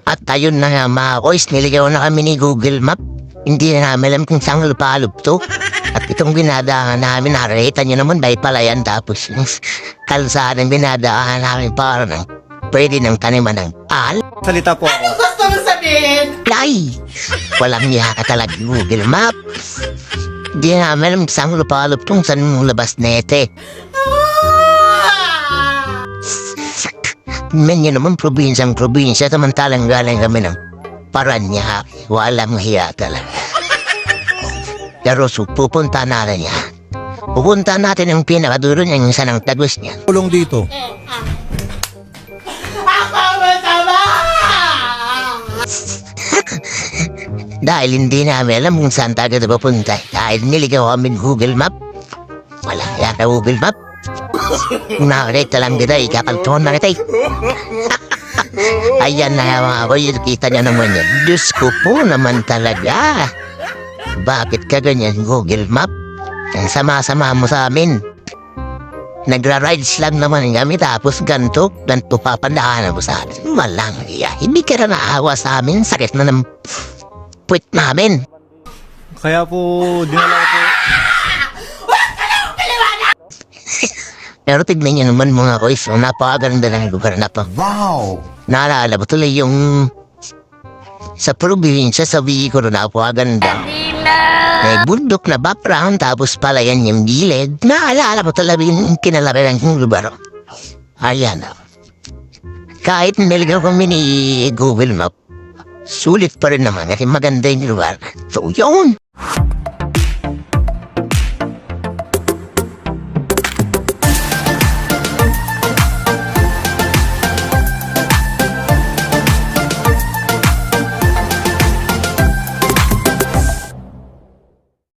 At ayun na nga mga kois, niligaw na kami ni Google Map. Hindi na namin alam kung saan lupalop to. At itong binadaan namin, nakita nyo naman, bay pala yan. Tapos yung kalsadang binadaan namin para ng pwede ng taniman ng al. Salita po ako. Gusto mo sabihin? Ay! Walang niya ka talaga Google Map. Hindi na namin alam kung saan lupalop tong saan mong labas nete. Men yun naman probinsya, samantalang galing kami ng Paranaque. Walang hiya talaga. Pero pupunta natin niya. Pupunta natin yung pinakadulo niya, yung sanang tagos niya. Tulong dito. Ako masama! Dahil hindi namin alam kung saan tayo pupunta. Dahil niligaw kami Google Map. Wala kaya ka Google Map. Kung nakakita lang kita, ikakaltuhan na kita. Ayan na mga boy, kita niya naman yan. Diyos ko po naman talaga. Bakit ka ganyan Google Map? Ang sama-sama mo sa amin. Nagra-rides lang naman kami tapos ganito papandaan mo sa amin. Walang iya. Hindi ka na naawa sa amin. Sakit na ng puwit namin. Kaya po, dinala ko po. Pero tignan niyo naman mga kois, napakaganda ng lugar na to. Wow! Naalala mo tuloy yung sa probinsya, sa Bicol, napakaganda. May bundok na background, tapos pala yan yung gilid. Naalala mo talaga yung kinalabihan ng lugar. Ayan. Kahit niligaw kami ni Google Map, sulit pa rin naman kasi maganda yung lugar. So yun!